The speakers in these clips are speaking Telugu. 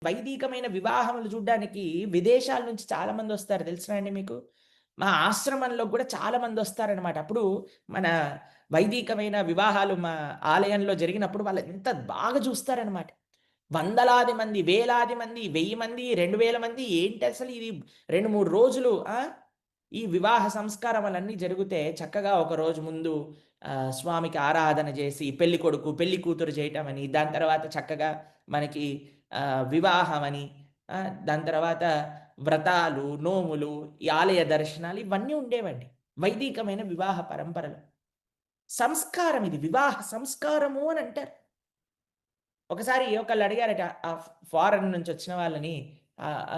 వైదికమైన వివాహములు చూడ్డానికి విదేశాల నుంచి చాలామంది వస్తారు తెలుసునా అండి మీకు? మా ఆశ్రమంలో కూడా చాలామంది వస్తారనమాట. అప్పుడు మన వైదికమైన వివాహాలు మా ఆలయంలో జరిగినప్పుడు వాళ్ళు ఎంత బాగా చూస్తారనమాట. వందలాది మంది, వేలాది మంది, 1000 మంది, 2000 మంది ఏంటసలు ఇది 2, 3 రోజులు ఈ వివాహ సంస్కారములన్నీ జరిగితే చక్కగా ఒక రోజు ముందు స్వామికి ఆరాధన చేసి పెళ్ళికొడుకు, పెళ్లి కూతురు చేయటమని, దాని తర్వాత చక్కగా మనకి వివాహమని, దాని తర్వాత వ్రతాలు, నోములు, ఈ ఆలయ దర్శనాలు ఇవన్నీ ఉండేవండి. వైదికమైన వివాహ పరంపరలు. సంస్కారం ఇది. వివాహ సంస్కారము అని అంటారు. ఒకసారి ఒకళ్ళు అడిగారట ఫారెన్ నుంచి వచ్చిన వాళ్ళని,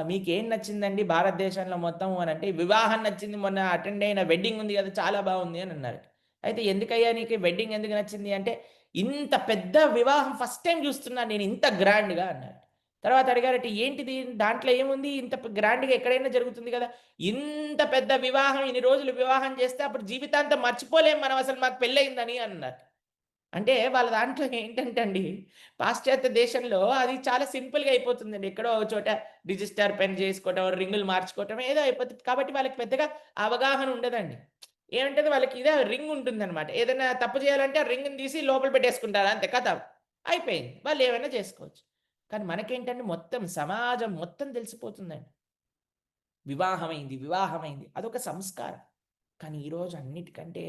మీకేం నచ్చిందండి భారతదేశంలో మొత్తం అనంటే, వివాహం నచ్చింది. మొన్న అటెండ్ అయిన వెడ్డింగ్ ఉంది కదా! చాలా బాగుంది అని అన్నారట. అయితే ఎందుకయ్యా నీకు వెడ్డింగ్ ఎందుకు నచ్చింది అంటే, ఇంత పెద్ద వివాహం ఫస్ట్ టైమ్ చూస్తున్నాను నేను ఇంత గ్రాండ్‌గా అన్నారు. తర్వాత అడిగారట ఏంటిది? దాంట్లో ఏముంది? ఇంత గ్రాండ్‌గా ఎక్కడైనా జరుగుతుంది కదా! ఇంత పెద్ద వివాహం ఇన్ని రోజులు వివాహం చేస్తే అప్పుడు జీవితాంతం మర్చిపోలేం మనం అసలు మాకు పెళ్లయిందని అన్నారు. అంటే వాళ్ళ దాంట్లో ఏంటంటే అండి, పాశ్చాత్య దేశంలో అది చాలా సింపుల్‌గా అయిపోతుందండి. ఎక్కడో ఒక చోట రిజిస్టర్ పెన్ చేసుకోవటం, రింగులు మార్చుకోవటం ఏదో అయిపోతది. కాబట్టి వాళ్ళకి పెద్దగా అవగాహన ఉండదండి. ఏమంటది వాళ్ళకి ఇదే రింగ్ ఉంటుందనమాట. ఏదైనా తప్పు చేయాలంటే ఆ రింగ్‌ని తీసి లోపల పెట్టేసుకుంటారు అంతే ఖతం. అయిపోయింది. వాళ్ళు ఏమైనా చేసుకోవచ్చు. కానీ మనకేంటంటే మొత్తం సమాజం మొత్తం తెలిసిపోతుందండి. వివాహమైంది, వివాహమైంది. అదొక సంస్కారం. కానీ ఈరోజు అన్నిటికంటే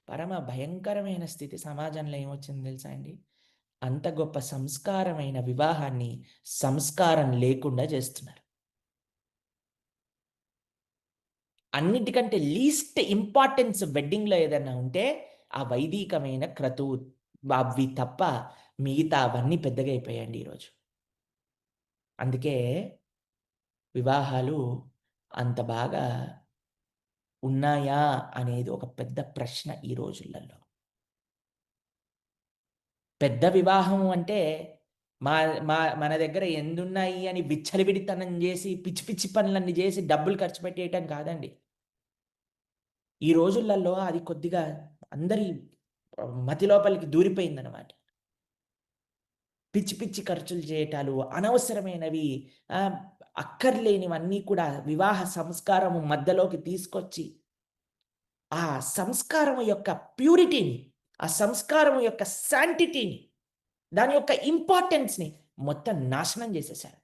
పరమ భయంకరమైన స్థితి సమాజంలో ఏమొచ్చిందో తెలుసా అండి? అంత గొప్ప సంస్కారమైన వివాహాన్ని సంస్కారం లేకుండా చేస్తున్నారు. అన్నిటికంటే లీస్ట్ ఇంపార్టెన్స్ వెడ్డింగ్‌లో ఏదన్నా ఉంటే ఆ వైదికమైన క్రతువు అవి తప్ప మిగతావన్నీ పెద్దగా అయిపోయాయండి ఈరోజు. అందుకే వివాహాలు అంత బాగా ఉన్నాయా అనేది ఒక పెద్ద ప్రశ్న ఈ రోజులలో. పెద్ద వివాహం అంటే మా మా మన దగ్గర ఎన్నున్నాయి అని విచ్చలవిడితనం జేసి, పిచ్చి పిచ్చి పనులన్నీ జేసి డబ్బులు ఖర్చు పెట్టేయటం కాదండి. ఈ రోజులలో అది కొద్దిగా అందరి మతి లోపలికి దూరిపోయిందనమాట. పిచ్చి పిచ్చి ఖర్చులు చేయటాలు, అనవసరమైనవి, ఆహ్, అక్కర్లేనివన్నీ కూడా వివాహ సంస్కారము మధ్యలోకి తీసుకొచ్చి, ఆ సంస్కారం యొక్క ప్యూరిటీని, ఆ సంస్కారం యొక్క శాంటిటీని, దాని యొక్క ఇంపార్టెన్స్‌ని మొత్తం నాశనం జేసేసారు.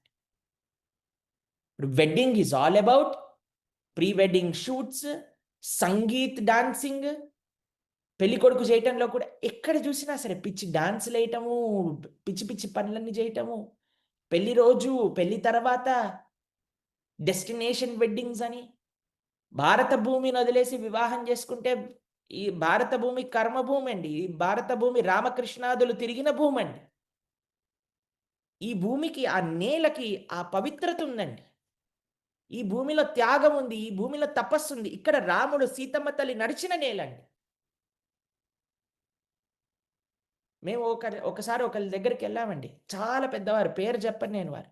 ఇప్పుడు wedding is all about pre wedding shoots, sangeet, dancing, పెళ్ళికొడుకు చేయటంలో కూడా ఎక్కడ చూసినా సరే పిచ్చి డాన్సులేయటము, పిచ్చి పిచ్చి పనులన్నీ చేయటము, పెళ్లి రోజు, పెళ్లి తర్వాత డెస్టినేషన్ వెడ్డింగ్స్ అని, భారత భూమిని వదిలేసి వివాహం చేసుకుంటే ఈ భారత భూమి కర్మభూమి అండి. ఈ భారత భూమి రామకృష్ణాదులు తిరిగిన భూమండి. ఈ భూమికి, ఆ నేలకి ఆ పవిత్రత ఉందండి. ఈ భూమిలో త్యాగం ఉంది. ఈ భూమిలో తపస్సుంది. ఇక్కడ రాముడు, సీతమ్మ తల్లి నడిచిన నేలండి. మేము ఒకసారి ఒకళ్ళ దగ్గరికెళ్ళామండి. చాలా పెద్దవారు. పేరు చెప్పను నేను వారు.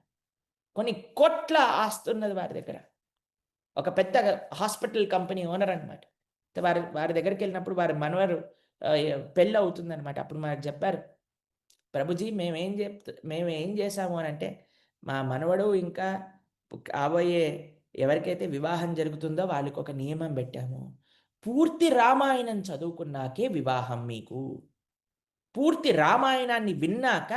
కొన్ని కోట్ల ఆస్తున్నది వారి దగ్గర. ఒక పెద్ద హాస్పిటల్ కంపెనీ ఓనర్ అన్నమాట. వారి వారి దగ్గరికెళ్ళినప్పుడు వారి మనవరు పెళ్లవుతుందన్నమాట. అప్పుడు మాకు చెప్పారు. ప్రభుజీ మేమేం చేశాము అనంటే, మా మనవడు ఇంకా కాబోయే ఎవరికైతే వివాహం జరుగుతుందో వాళ్ళకొక నియమం పెట్టాము. పూర్తి రామాయణం చదువుకున్నాకే వివాహం మీకు. పూర్తి రామాయణాన్ని విన్నాక,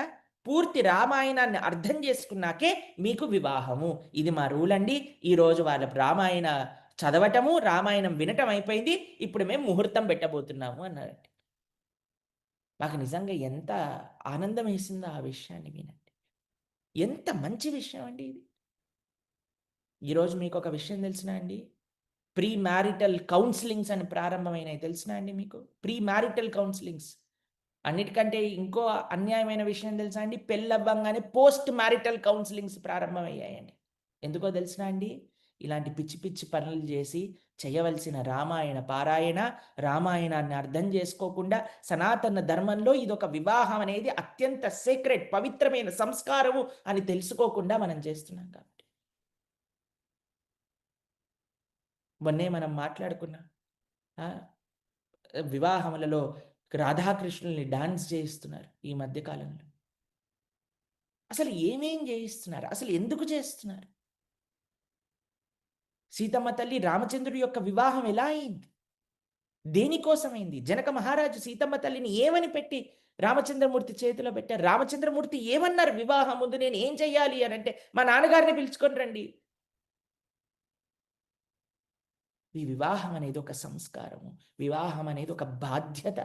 పూర్తి రామాయణాన్ని అర్థం చేసుకున్నాకే మీకు వివాహము. ఇది మా రూల్ అండి. ఈరోజు వాళ్ళ రామాయణ చదవటము, రామాయణం వినటం అయిపోయింది. ఇప్పుడు మేము ముహూర్తం పెట్టబోతున్నాము అన్నారండి. నాకు నిజంగా ఎంత ఆనందమేసిందో ఆ విషయాన్ని వినండి. ఎంత మంచి విషయం అండి ఇది. ఈరోజు మీకొక విషయం తెలిసినా అండి? ప్రీ మ్యారిటల్ కౌన్సెలింగ్స్ అని ప్రారంభమైనాయి తెలిసినా అండి మీకు? Pre marital counsellings. అన్నిటికంటే ఇంకో అన్యాయమైన విషయం తెలుసా అండి? పెళ్లవ్వంగానే పోస్ట్ మ్యారిటల్ కౌన్సెలింగ్స్ ప్రారంభమయ్యాయండి. ఎందుకో తెలిసినా అండి? ఇలాంటి పిచ్చి పిచ్చి పనులు జేసి చేయవలసిన రామాయణ పారాయణ, రామాయణాన్ని అర్థం జేసుకోకుండా సనాతన ధర్మంలో ఇదొక వివాహం అనేది అత్యంత సేక్రెడ్ పవిత్రమైన సంస్కారము అని తెలుసుకోకుండా మనం చేస్తున్నాం కాబట్టి. మొన్నే మనం మాట్లాడుకున్నాం. ఆ! వివాహములలో రాధాకృష్ణుల్ని డాన్స్ చేయిస్తున్నారు ఈ మధ్య కాలంలో. అసలు ఏమేం జేయిస్తున్నారు? అసలు ఎందుకు చేస్తున్నారు? సీతమ్మ తల్లి రామచంద్రుడి యొక్క వివాహం ఎలా అయింది? దేనికోసమైంది? జనక మహారాజు సీతమ్మ తల్లిని ఏమని పెట్టి రామచంద్రమూర్తి చేతిలో పెట్టారు? రామచంద్రమూర్తి ఏమన్నారు వివాహం ముందు నేను ఏం చెయ్యాలి అనంటే, మా నాన్నగారిని పిలుచుకొని రండి. ఈ వివాహం అనేది ఒక సంస్కారము. వివాహం అనేది ఒక బాధ్యత.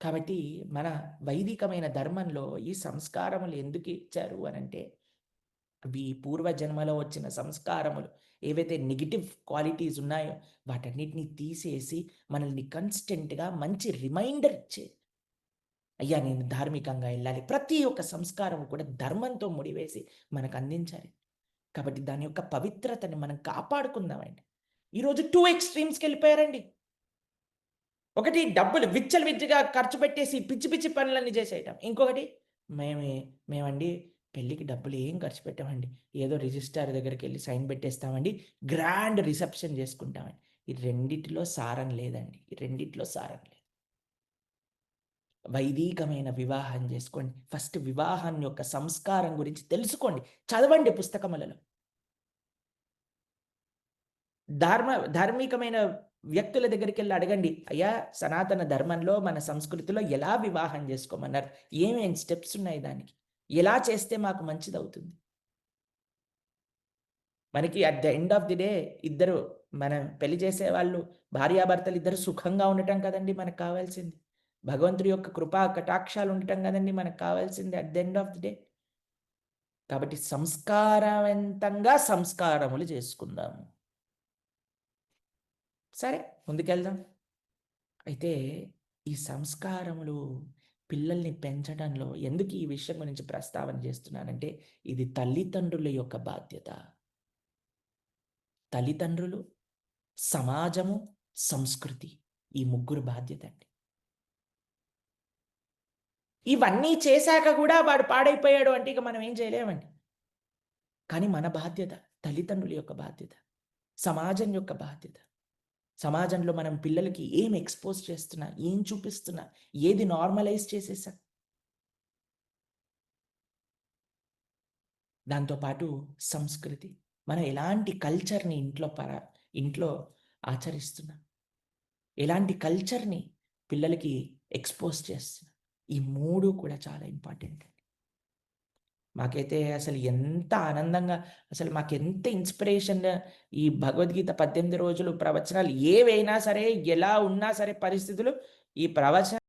కాబట్టి మన వైదికమైన ధర్మంలో ఈ సంస్కారములు ఎందుకు ఇచ్చారు అనంటే, అవి పూర్వజన్మలో వచ్చిన సంస్కారములు ఏవైతే నెగెటివ్ క్వాలిటీస్ ఉన్నాయో వాటన్నిటిని తీసేసి మనల్ని కన్స్టెంట్‌గా మంచి రిమైండర్ ఇచ్చేది. అయ్యా! నేను ధార్మికంగా ఎళ్ళాలి. ప్రతి ఒక్క సంస్కారం కూడా ధర్మంతో ముడివేసి మనకు అందించాలి. కాబట్టి దాని యొక్క పవిత్రతని మనం కాపాడుకుందామండి. ఈరోజు 2 ఎక్స్‌ట్రీమ్స్‌కెళ్ళిపోయారండి. ఒకటి డబ్బులు విచ్చలవిడిగా ఖర్చు పెట్టేసి పిచ్చి పిచ్చి పనులన్నీ చేసేయటం. ఇంకొకటి మేమే మేమండి పెళ్ళికి డబ్బులు ఏం ఖర్చు పెట్టమండి. ఏదో రిజిస్ట్రార్ దగ్గరికెళ్ళి సైన్ పెట్టేస్తామండి. గ్రాండ్ రిసెప్షన్ చేసుకుంటామండి. ఈ రెండిటిలో సారం లేదండి. ఈ రెండిట్లో సారం లేదు. వైదికమైన వివాహం చేసుకోండి. ఫస్ట్ వివాహం యొక్క సంస్కారం గురించి తెలుసుకోండి. చదవండి పుస్తకములలో. ధార్మికమైన వ్యక్తుల దగ్గరికెళ్లి అడగండి. అయ్యా! సనాతన ధర్మంలో, మన సంస్కృతిలో ఎలా వివాహం జేసుకోమన్నారు? ఏమేం స్టెప్స్ ఉన్నాయి దానికి? ఎలా చేస్తే మాకు మంచిదవుతుంది? మనకి at the end of the day ఇద్దరు మనం పెళ్లి చేసేవాళ్ళు భార్యాభర్తలిద్దరూ సుఖంగా ఉండటం కదండీ మనకు కావాల్సింది. భగవంతుడి యొక్క కృపా కటాక్షాలు ఉండటం కదండీ మనకు కావాల్సింది at the end of the day. కాబట్టి సంస్కారవంతంగా సంస్కారములు చేసుకుందాము. సరే ముందుకెళ్దాం. అయితే ఈ సంస్కారములు పిల్లల్ని పెంచడంలో ఎందుకు ఈ విషయం గురించి ప్రస్తావన చేస్తున్నానంటే, ఇది తల్లిదండ్రుల యొక్క బాధ్యత. తల్లిదండ్రులు, సమాజము, సంస్కృతి ఈ ముగ్గురు బాధ్యతండి. ఇవన్నీ చేశాక గూడా వాడు పాడైపోయాడు అంటే ఇక మనం ఏం చేయలేమండి. కానీ మన బాధ్యత, తల్లిదండ్రుల యొక్క బాధ్యత, సమాజం యొక్క బాధ్యత. సమాజంలో మనం పిల్లలకి ఏం ఎక్స్‌పోజ్ చేస్తున్నా, ఏం చూపిస్తున్నా, ఏది నార్మలైజ్ చేసేసాం. దాంతో పాటు సంస్కృతి. మనం ఎలాంటి కల్చర్‌ని ఇంట్లో ఆచరిస్తున్నాం. ఎలాంటి కల్చర్‌ని పిల్లలకి ఎక్స్‌పోజ్ చేస్తున్నాం. ఈ 3 కూడా చాలా ఇంపార్టెంట్ అండి. మాకైతే అసలు ఎంత ఆనందంగా అసలు మాకెంత ఇన్‌స్పిరేషన్ ఈ భగవద్గీత 18 రోజులు ప్రవచనాలు ఏవైనా సరే, ఎలా ఉన్నా సరే పరిస్థితులు ఈ ప్రవచనాలు